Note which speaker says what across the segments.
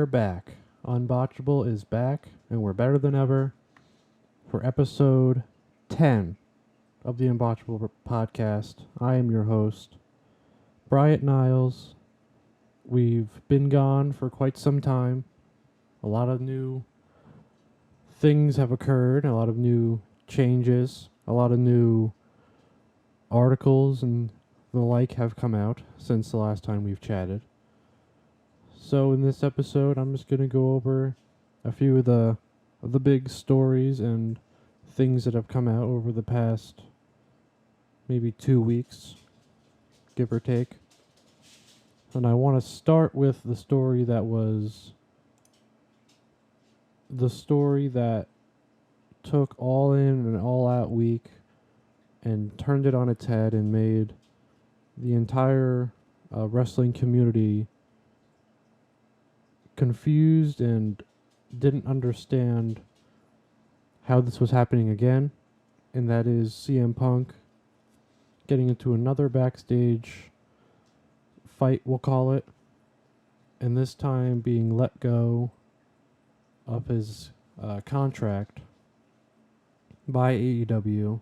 Speaker 1: back. Unbotchable is back, and we're better than ever for episode 10 of the Unbotchable podcast. I am your host, Bryant Niles. We've been gone for quite some time. A lot of new things have occurred, a lot of new changes, a lot of new articles and the like have come out since the last time we've chatted. So in this episode, I'm just going to go over a few of the big stories and things that have come out over the past maybe 2 weeks, give or take. And I want to start with the story that took All In and All Out week and turned it on its head and made the entire wrestling community confused and didn't understand how this was happening again, and that is CM Punk getting into another backstage fight, we'll call it, and this time being let go of his contract by AEW.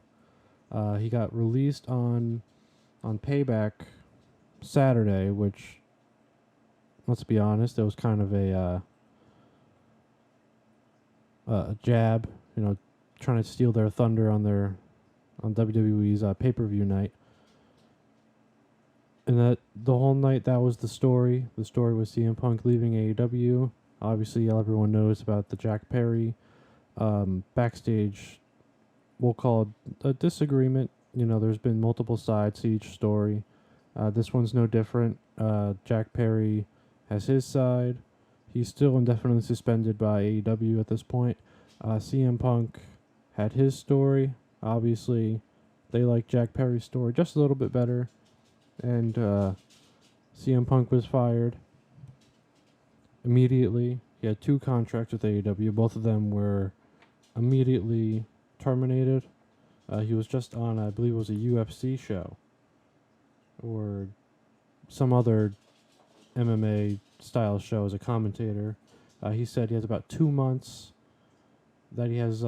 Speaker 1: He got released on Payback Saturday, which, let's be honest, it was kind of a jab, trying to steal their thunder on WWE's pay-per-view night. And that the whole night, that was the story. The story was CM Punk leaving AEW. Obviously, everyone knows about the Jack Perry backstage, we'll call it a disagreement. There's been multiple sides to each story. This one's no different. Jack Perry has his side. He's still indefinitely suspended by AEW at this point. CM Punk had his story. Obviously, they like Jack Perry's story just a little bit better. And CM Punk was fired immediately. He had 2 contracts with AEW. Both of them were immediately terminated. He was just on, I believe it was a UFC show or some other MMA style show as a commentator. He said he has about 2 months that he has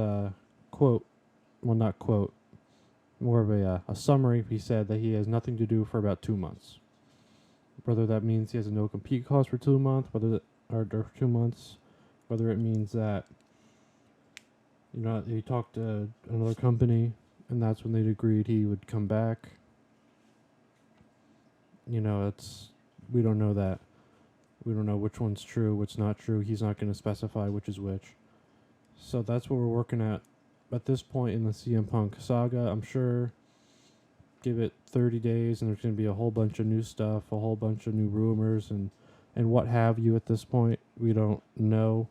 Speaker 1: more of a summary. He said that he has nothing to do for about 2 months. Whether that means he has a no-compete clause for 2 months, or 2 months, whether it means that, he talked to another company, and that's when they'd agreed he would come back. We don't know that. We don't know which one's true, what's not true. He's not going to specify which is which. So that's what we're working at this point in the CM Punk saga. I'm sure give it 30 days and there's going to be a whole bunch of new stuff, a whole bunch of new rumors and what have you at this point. We don't know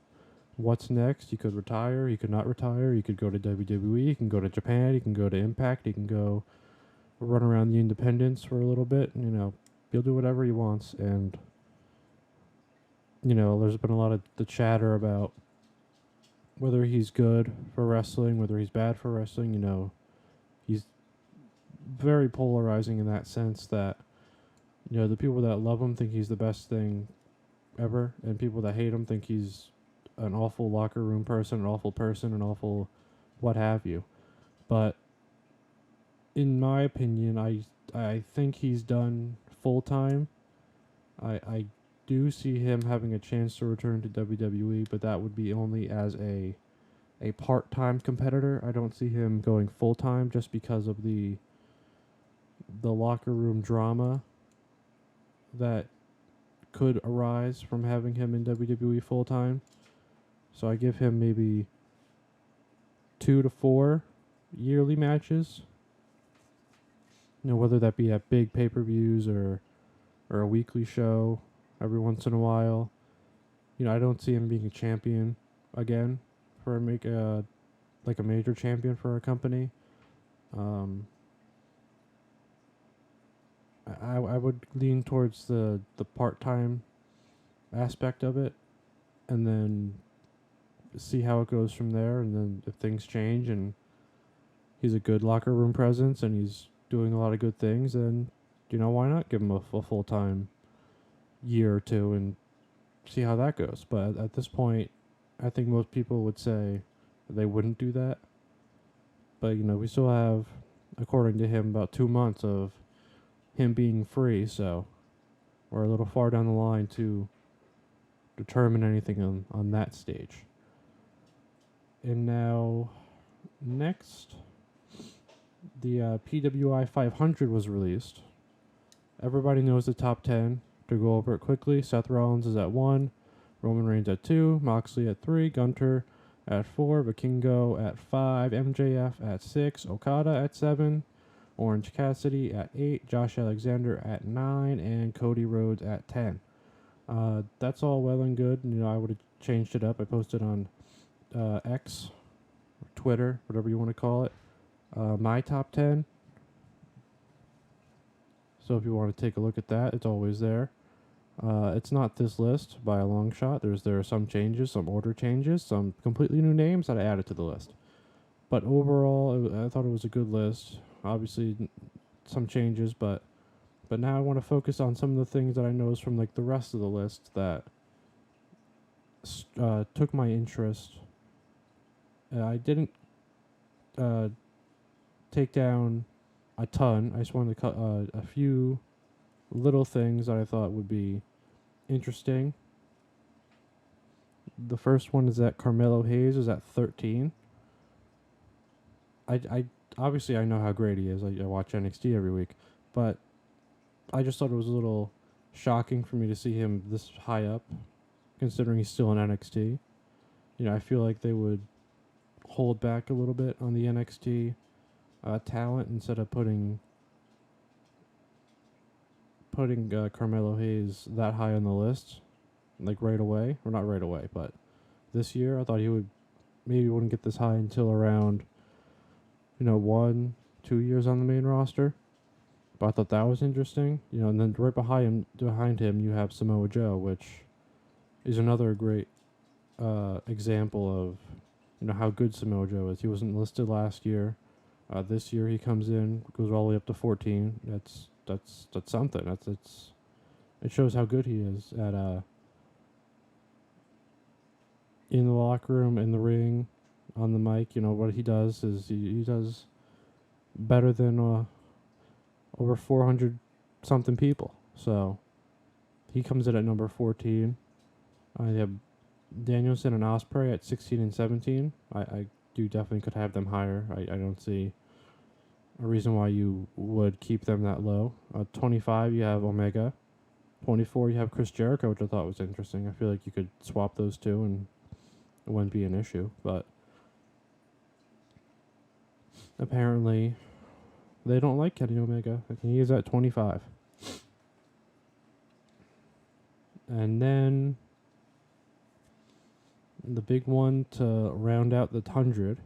Speaker 1: what's next. He could retire, he could not retire, he could go to WWE, he can go to Japan, he can go to Impact, he can go run around the independents for a little bit. He'll do whatever he wants. And, there's been a lot of the chatter about whether he's good for wrestling, whether he's bad for wrestling. He's very polarizing in that sense that, the people that love him think he's the best thing ever, and people that hate him think he's an awful locker room person, an awful what have you. But in my opinion, I think he's done full time. I do see him having a chance to return to WWE, but that would be only as a part-time competitor. I don't see him going full-time just because of the locker room drama that could arise from having him in WWE full-time. So I give him maybe 2 to 4 yearly matches. Whether that be at big pay-per-views or a weekly show every once in a while. I don't see him being a champion again for a major champion for a company. I would lean towards the part-time aspect of it, and then see how it goes from there. And then if things change and he's a good locker room presence and he's doing a lot of good things, then why not give him a full-time year or two and see how that goes. But at this point, I think most people would say they wouldn't do that. But we still have, according to him, about 2 months of him being free. So we're a little far down the line to determine anything on that stage. And now, next, the PWI 500 was released. Everybody knows the top 10. To go over it quickly, Seth Rollins is at 1, Roman Reigns at 2, Moxley at 3, Gunter at 4, Vikingo at 5, MJF at 6, Okada at 7, Orange Cassidy at 8, Josh Alexander at 9, and Cody Rhodes at 10. That's all well and good. I would have changed it up. I posted on X, or Twitter, whatever you want to call it, my top 10. So if you want to take a look at that, it's always there. It's not this list by a long shot. There are some changes, some order changes, some completely new names that I added to the list. But overall, I thought it was a good list. Obviously, some changes, but now I want to focus on some of the things that I noticed from like the rest of the list that took my interest. I didn't take down a ton. I just wanted to cut a few little things that I thought would be interesting. The first one is that Carmelo Hayes is at 13. I obviously I know how great he is. I watch NXT every week, but I just thought it was a little shocking for me to see him this high up, considering he's still in NXT. I feel like they would hold back a little bit on the NXT talent instead of putting Carmelo Hayes that high on the list, like right away, or not right away, but this year I thought he wouldn't get this high until around 1-2 years on the main roster. But I thought that was interesting, and then right behind him you have Samoa Joe, which is another great example of how good Samoa Joe is. He wasn't listed last year. This year he comes in, goes all the way up to 14. That's something. It shows how good he is at in the locker room, in the ring, on the mic. What he does is he does better than over 400 something people. So he comes in at number 14. I have Danielson and Ospreay at 16 and 17. I do definitely could have them higher. I don't see a reason why you would keep them that low. 25, you have Omega. 24, you have Chris Jericho, which I thought was interesting. I feel like you could swap those two and it wouldn't be an issue. But apparently, they don't like Kenny Omega. He is at 25. And then the big one to round out the 100,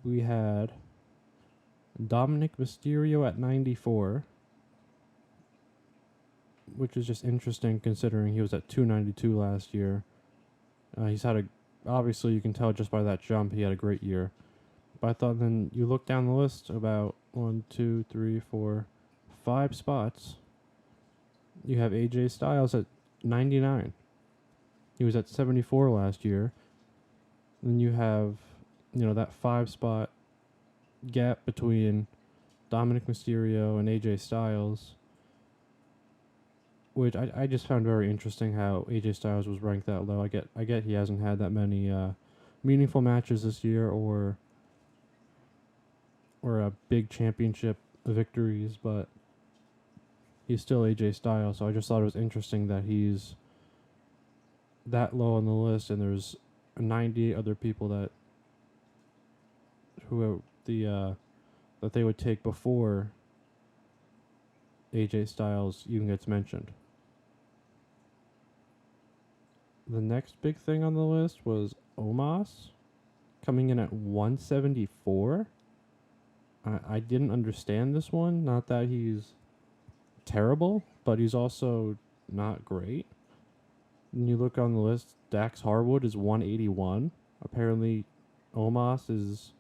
Speaker 1: we had Dominic Mysterio at 94, which is just interesting considering he was at 292 last year. He's had obviously you can tell just by that jump he had a great year. But I thought then you look down the list about 1, 2, 3, 4, 5 spots. You have AJ Styles at 99. He was at 74 last year. Then you have, that 5-spot gap between Dominic Mysterio and AJ Styles, which I just found very interesting how AJ Styles was ranked that low. I get he hasn't had that many meaningful matches this year or a big championship victories, but he's still AJ Styles, so I just thought it was interesting that he's that low on the list, and there's 98 other people that they would take before AJ Styles even gets mentioned. The next big thing on the list was Omos coming in at 174. I didn't understand this one. Not that he's terrible, but he's also not great. When you look on the list, Dax Harwood is 181. Apparently, Omos is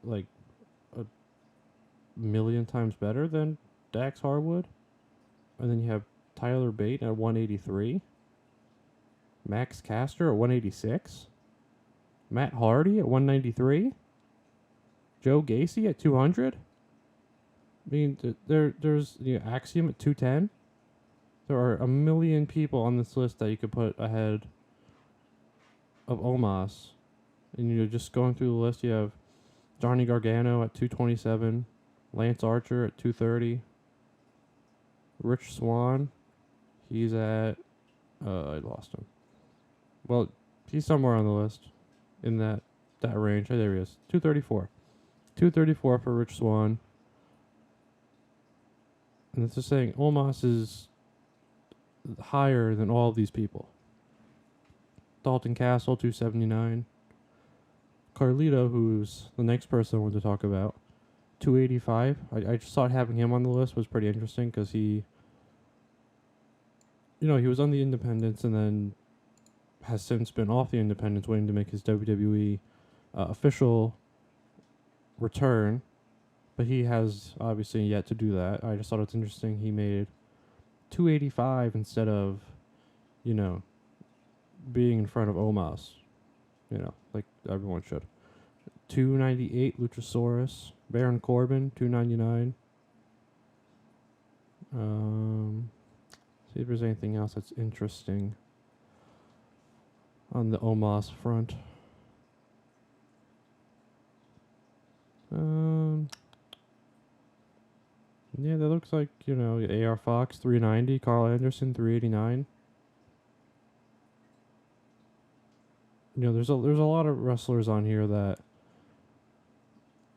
Speaker 1: like a million times better than Dax Harwood. And then you have Tyler Bate at 183. Max Caster at 186. Matt Hardy at 193. Joe Gacy at 200. I mean, there's Axiom at 210. There are a million people on this list that you could put ahead of Omos. And you're just going through the list. You have Johnny Gargano at 227. Lance Archer at 230. Rich Swann, he's at... I lost him. Well, he's somewhere on the list in that range. Oh, there he is. 234. 234 for Rich Swann. And it's just saying Omos is higher than all of these people. Dalton Castle, 279. Carlito, who's the next person I want to talk about, 285. I just thought having him on the list was pretty interesting because he was on the Independents and then has since been off the Independents, waiting to make his WWE official return. But he has obviously yet to do that. I just thought it's interesting he made 285 instead of, being in front of Omos. Like everyone should. 298 Luchasaurus. Baron Corbin, 299. See if there's anything else that's interesting on the Omos front. Yeah, that looks like, AR Fox, 390. Carl Anderson, 389. There's a lot of wrestlers on here that,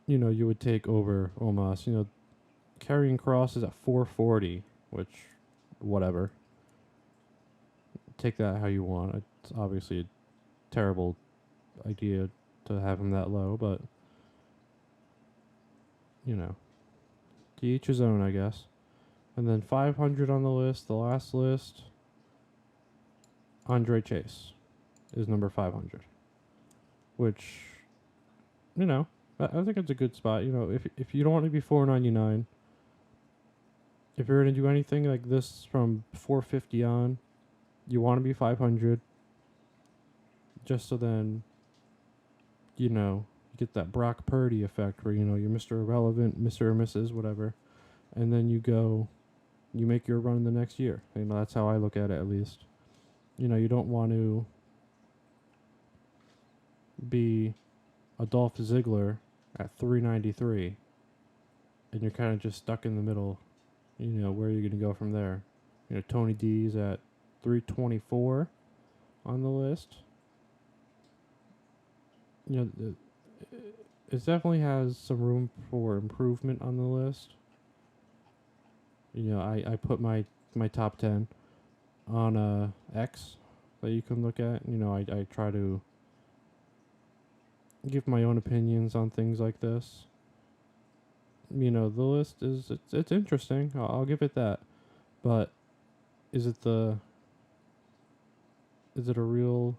Speaker 1: you would take over Omos. Karrion Kross is at 440, which, whatever. Take that how you want. It's obviously a terrible idea to have him that low, but, to each his own, I guess. And then 500 on the list, the last list, Andre Chase is number 500. Which, I think it's a good spot. If you don't want to be 499, if you're going to do anything like this from 450 on, you want to be 500. Just so then, you get that Brock Purdy effect where, you're Mr. Irrelevant, Mr. or Mrs. whatever. And then you make your run the next year. That's how I look at it, at least. You don't want to be a Dolph Ziggler at 393 and you're kind of just stuck in the middle. Where are you going to go from there? Tony D's at 324 on the list. It definitely has some room for improvement on the list. I put my top 10 on X that you can look at. I try to give my own opinions on things like this. The list it's interesting. I'll give it that. But is it a real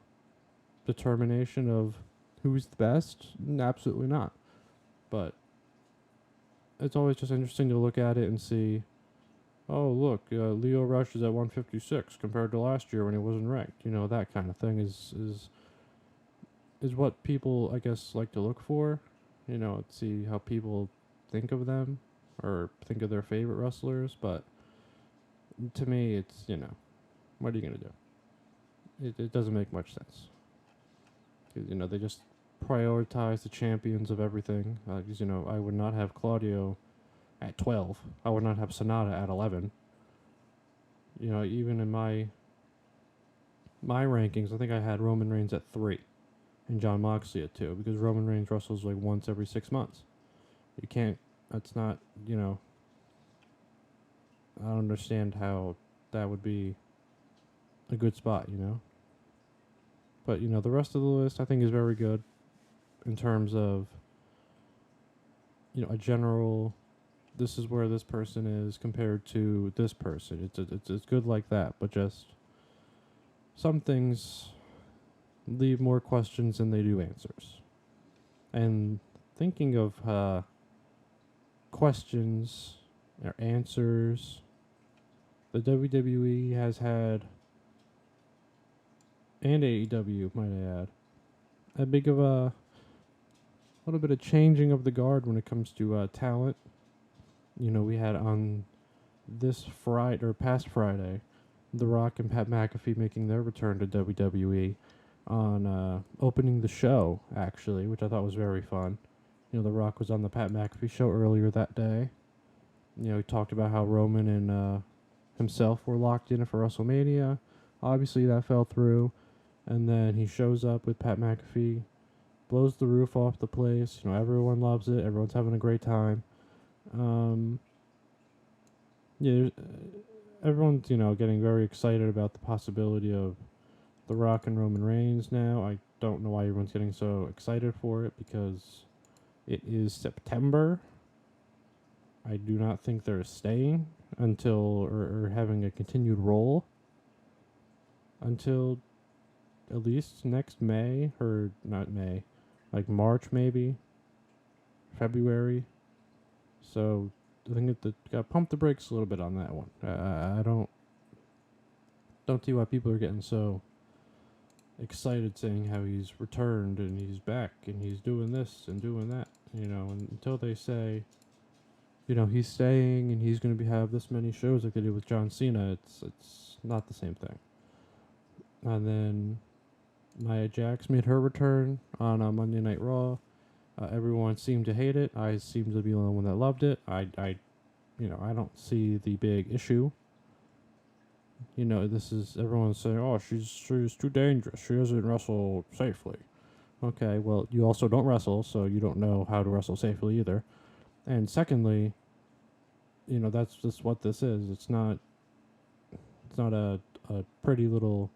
Speaker 1: determination of who's the best? Absolutely not. But it's always just interesting to look at it and see, oh, look, Leo Rush is at 156 compared to last year when he wasn't ranked. That kind of thing is what people, I guess, like to look for. See how people think of them or think of their favorite wrestlers. But to me, it's, what are you going to do? It doesn't make much sense. 'Cause, they just prioritize the champions of everything. 'Cause, I would not have Claudio at 12. I would not have Sonata at 11. Even in my rankings, I think I had Roman Reigns at 3 and John Moxley at 2 because Roman Reigns wrestles like once every 6 months. You can't, that's not, I don't understand how that would be a good spot, But, the rest of the list I think is very good in terms of, a general, this is where this person is compared to this person. It's good like that, but just some things leave more questions than they do answers. And thinking of questions or answers, the WWE has had, and AEW, might I add, a big of a little bit of changing of the guard when it comes to talent. We had on this Friday or past Friday, The Rock and Pat McAfee making their return to WWE on opening the show, actually, which I thought was very fun. The Rock was on the Pat McAfee show earlier that day. He talked about how Roman and himself were locked in for WrestleMania. Obviously, that fell through. And then he shows up with Pat McAfee, blows the roof off the place. Everyone loves it. Everyone's having a great time. Yeah, everyone's getting very excited about the possibility of The Rock and Roman Reigns now. I don't know why everyone's getting so excited for it because it is September. I do not think they're staying until or having a continued role until at least next May, or not May, like March maybe, February. So I think got pump the brakes a little bit on that one. I don't see why people are getting so excited saying how he's returned and he's back and he's doing this and doing that. And until they say, he's staying and he's going to have this many shows like they did with John Cena, it's not the same thing. And then Nia Jax made her return on Monday Night Raw. Everyone seemed to hate it. I seem to be the only one that loved it. I don't see the big issue. This is everyone's saying, "Oh, she's too dangerous. She doesn't wrestle safely." Okay, well, you also don't wrestle, so you don't know how to wrestle safely either. And secondly, that's just what this is. It's not a pretty little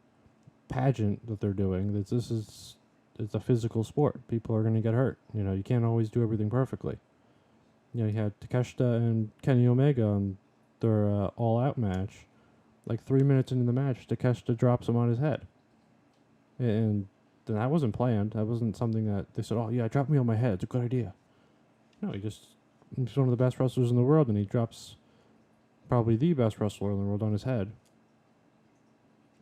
Speaker 1: pageant that they're doing. It's a physical sport. People are going to get hurt. You can't always do everything perfectly. You had Takeshita and Kenny Omega on their all-out match. Like 3 minutes into the match, Takeshita drops him on his head. And that wasn't planned. That wasn't something that they said, "Oh, yeah, drop me on my head. It's a good idea." No, he's one of the best wrestlers in the world, and he drops probably the best wrestler in the world on his head.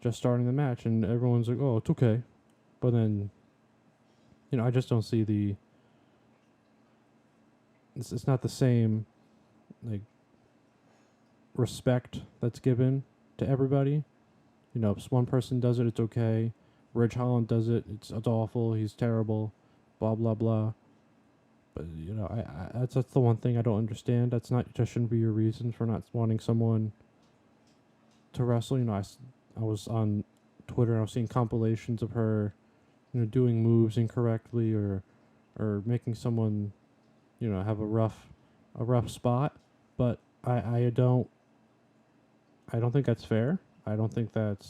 Speaker 1: Just starting the match, and everyone's like, "Oh, it's okay." But then, I just don't see the... It's not the same, like, respect that's given to everybody. If one person does it, it's okay. Ridge Holland does it, it's awful, he's terrible, blah, blah, blah. But, that's the one thing I don't understand. That shouldn't be your reason for not wanting someone to wrestle. I was on Twitter and I was seeing compilations of her, doing moves incorrectly or making someone, have a rough spot. But I don't think that's fair. I don't think that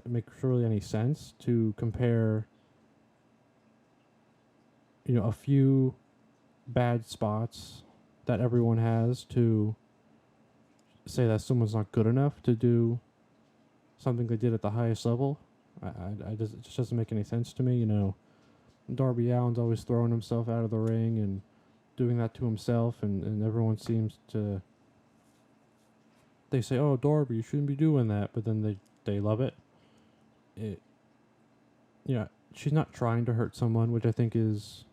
Speaker 1: makes really any sense to compare, a few bad spots that everyone has to say that someone's not good enough to do something they did at the highest level. It just doesn't make any sense to me. Darby Allin's always throwing himself out of the ring and doing that to himself, and everyone seems to... They say, "Oh, Darby, you shouldn't be doing that," but then they love it. She's not trying to hurt someone, which I think is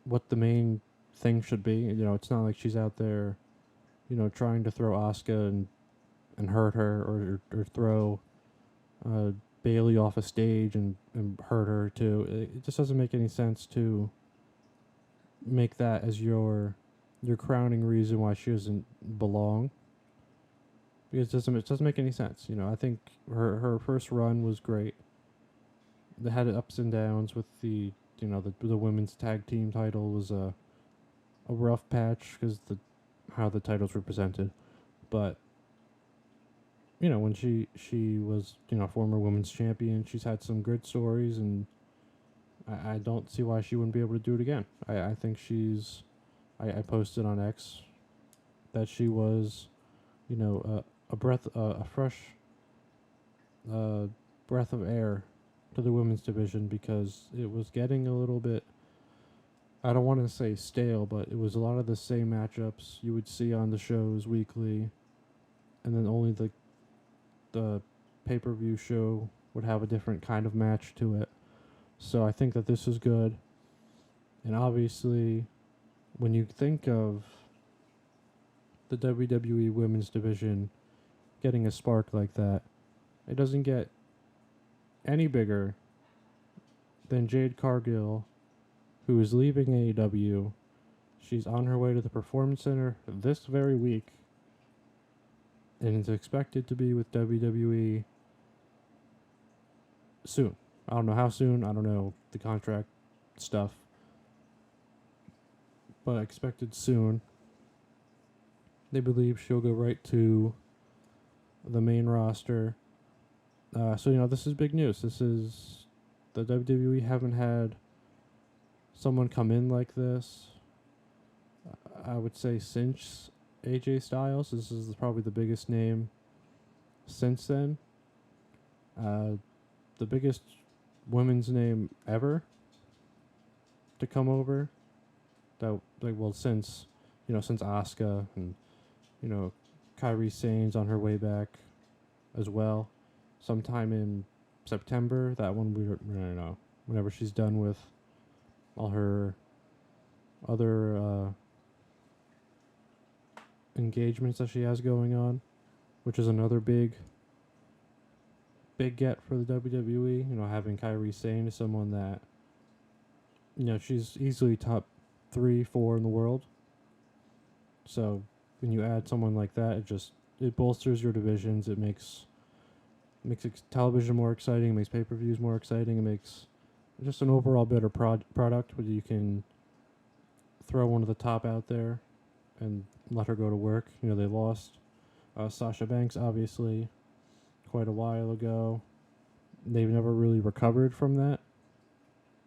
Speaker 1: what the main thing should be. It's not like she's out there, trying to throw Asuka and hurt her, or throw Bailey off a stage and hurt her too. It just doesn't make any sense to make that as your crowning reason why she doesn't belong. Because it doesn't make any sense. I think her first run was great. They had ups and downs with the women's tag team title was a rough patch because how the titles were presented. But when she was former women's champion, she's had some good stories, and I don't see why she wouldn't be able to do it again. I think she's... I posted on X that she was, a fresh breath of air to the women's division, because it was getting a little bit I don't want to say stale, but it was a lot of the same matchups you would see on the shows weekly, and then only the pay per view show would have a different kind of match to it. So I think that this is good. And obviously, when you think of the WWE Women's Division getting a spark like that, it doesn't get any bigger than Jade Cargill, who is leaving AEW. She's on her way to the Performance Center this very week and is expected to be with WWE soon. I don't know how soon, I don't know the contract stuff, but expected soon. They believe she'll go right to the main roster. So, this is big news. This is the WWE haven't had someone come in like this. I would say since AJ Styles. This is probably the biggest name since then. The biggest women's name ever to come over. Since Asuka and Kairi Sane's on her way back as well, sometime in September. That one we don't know. Whenever she's done with all her other engagements that she has going on, which is another big get for the WWE. Having Kairi Sane is someone that she's easily top 3, 4 in the world. So when you add someone like that, it bolsters your divisions. It makes television more exciting. It makes pay-per-views more exciting. It makes just an overall better product where you can throw one of the top out there and let her go to work. They lost Sasha Banks, obviously, quite a while ago. They've never really recovered from that,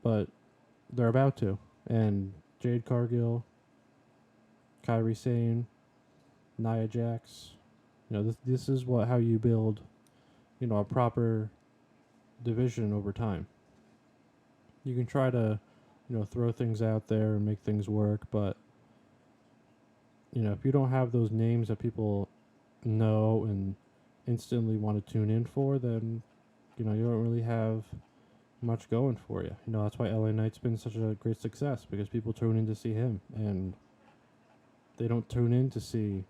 Speaker 1: but they're about to. And Jade Cargill, Kairi Sane, Nia Jax, this is how you build, a proper division over time. You can try to, throw things out there and make things work, but if you don't have those names that people know and instantly want to tune in for, then you don't really have much going for you. That's why LA Knight's been such a great success, because people tune in to see him, and they don't tune in to see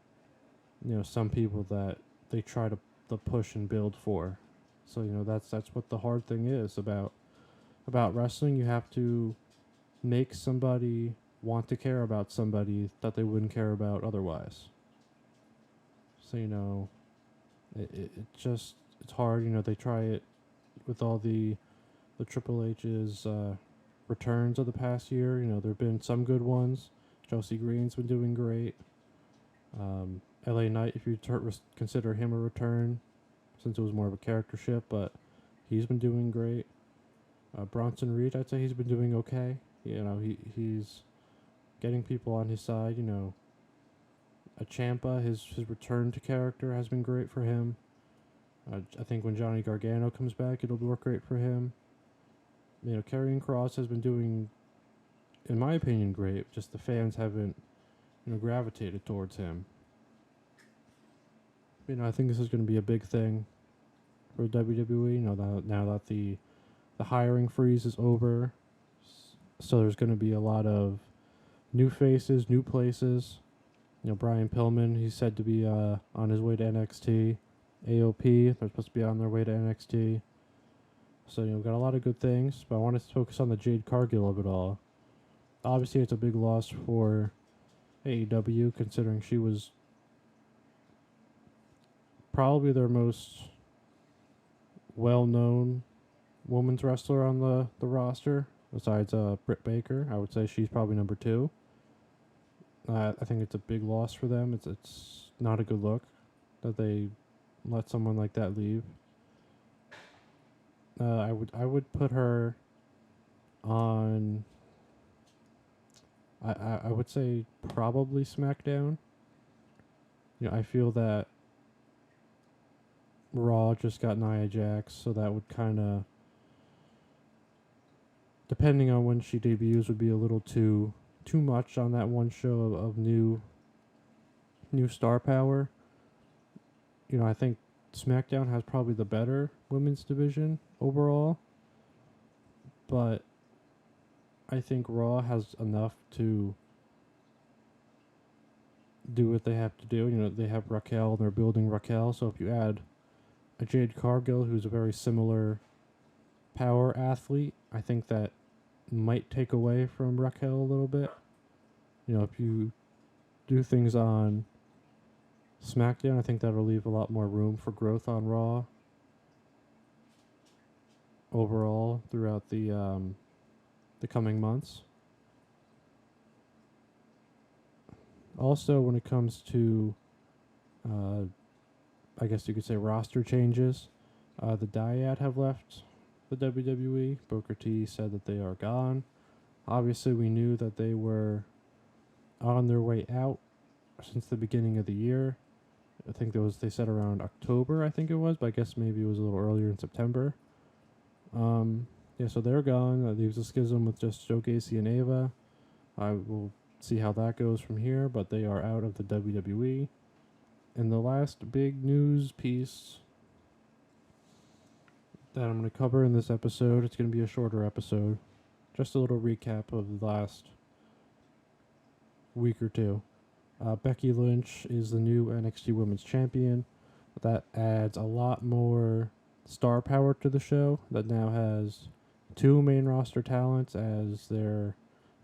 Speaker 1: some people that they try to push and build for. So that's what the hard thing is about wrestling. You have to make somebody want to care about somebody that they wouldn't care about otherwise. So it's hard. They try it with all the Triple H's returns of the past year. There've been some good ones. Chelsea Green's been doing great. LA Knight, if you consider him a return, since it was more of a character ship, but he's been doing great. Bronson Reed, I'd say he's been doing okay. He's getting people on his side. Ciampa, his return to character has been great for him. I think when Johnny Gargano comes back, it'll work great for him. Karrion Kross has been doing, in my opinion, great. Just the fans haven't, gravitated towards him. I think this is going to be a big thing for WWE. Now that the hiring freeze is over, so there's going to be a lot of new faces, new places. Brian Pillman, he's said to be on his way to NXT. AOP, they're supposed to be on their way to NXT. So, we've got a lot of good things, but I wanted to focus on the Jade Cargill of it all. Obviously, it's a big loss for AEW, considering she was probably their most well-known women's wrestler on the roster, besides Britt Baker. I would say she's probably number 2. I think it's a big loss for them. It's not a good look that they let someone like that leave. I would put her on. I would say probably SmackDown. I feel that Raw just got Nia Jax, so that would kind of depending on when she debuts, would be a little too much on that one show of new star power. I think SmackDown has probably the better women's division overall, but I think Raw has enough to do what they have to do. They have Raquel and they're building Raquel, so if you add a Jade Cargill who's a very similar power athlete, I think that might take away from Raquel a little bit. If you do things on SmackDown, I think that'll leave a lot more room for growth on Raw overall throughout the coming months. Also, when it comes to, I guess you could say roster changes, the Dyad have left the WWE. Booker T said that they are gone. Obviously, we knew that they were on their way out since the beginning of the year. I think they said around October, I think it was, but I guess maybe it was a little earlier in September. So they're gone. That leaves a schism with just Joe Gacy and Ava. I will see how that goes from here, but they are out of the WWE. And the last big news piece that I'm going to cover in this episode, it's going to be a shorter episode. Just a little recap of the last week or two. Becky Lynch is the new NXT Women's Champion. That adds a lot more star power to the show. That now has 2 main roster talents as their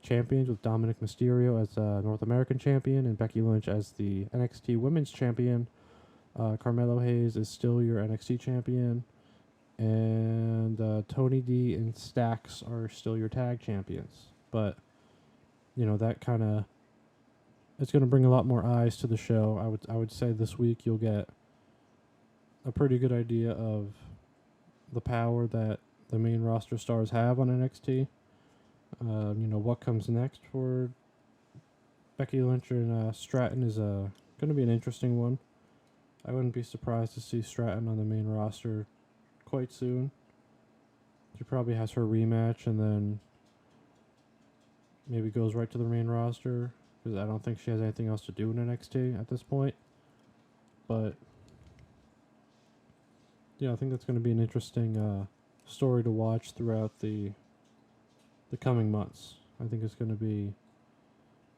Speaker 1: champions, with Dominic Mysterio as North American Champion and Becky Lynch as the NXT Women's Champion. Carmelo Hayes is still your NXT Champion. And Tony D and Stax are still your tag champions. But, that kind of... it's going to bring a lot more eyes to the show. I would say this week you'll get a pretty good idea of the power that the main roster stars have on NXT. What comes next for Becky Lynch and Stratton is going to be an interesting one. I wouldn't be surprised to see Stratton on the main roster quite soon. She probably has her rematch and then maybe goes right to the main roster, because I don't think she has anything else to do in NXT at this point. But I think that's going to be an interesting story to watch throughout the coming months. I think it's going to be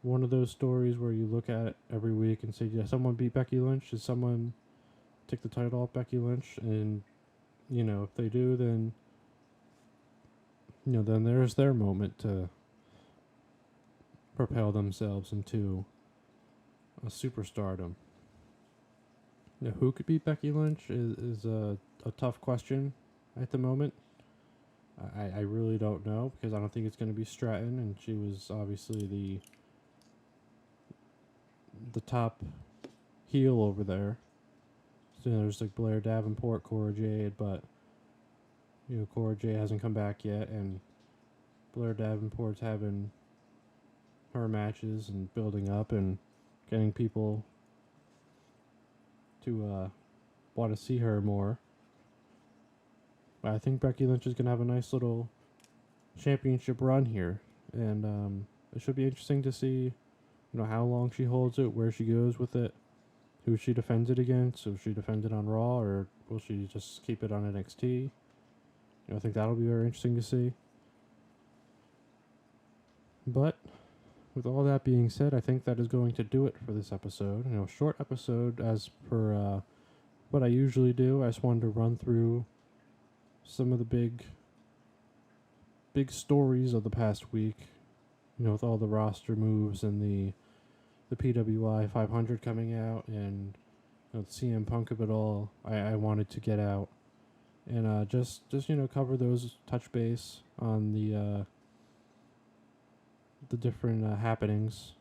Speaker 1: one of those stories where you look at it every week and say, yeah, someone beat Becky Lynch. Did someone take the title off Becky Lynch? And, if they do, then, then there's their moment to propel themselves into a superstardom. Who could beat Becky Lynch is a tough question at the moment. I really don't know, because I don't think it's going to be Stratton, and she was obviously the top heel over there. So there's like Blair Davenport, Cora Jade, but Cora Jade hasn't come back yet, and Blair Davenport's having her matches and building up and getting people to want to see her more. But I think Becky Lynch is going to have a nice little championship run here, and it should be interesting to see, how long she holds it, where she goes with it, who she defends it against. So she defends it on Raw, or will she just keep it on NXT? I think that'll be very interesting to see. But with all that being said, I think that is going to do it for this episode. Short episode as per what I usually do. I just wanted to run through some of the big stories of the past week. With all the roster moves and the PWI 500 coming out, and the CM Punk of it all, I wanted to get out and just cover those, touch base on the different happenings.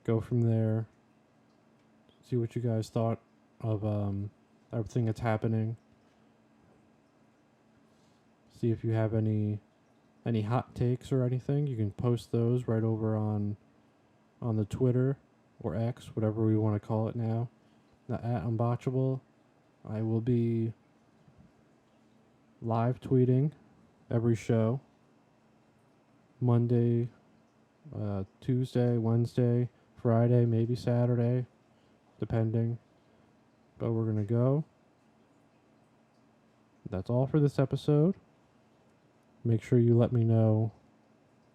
Speaker 1: Go from there. See what you guys thought of everything that's happening. See if you have any hot takes or anything. You can post those right over on the Twitter or X, whatever we want to call it now. At Unbotchable. I will be live tweeting every show. Monday, Tuesday, Wednesday, Friday, maybe Saturday, depending. But we're going to go. That's all for this episode. Make sure you let me know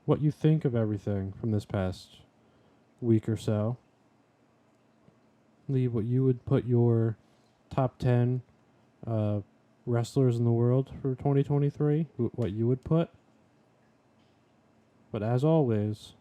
Speaker 1: what you think of everything from this past week or so. Leave what you would put your top 10 wrestlers in the world for 2023, what you would put. But as always,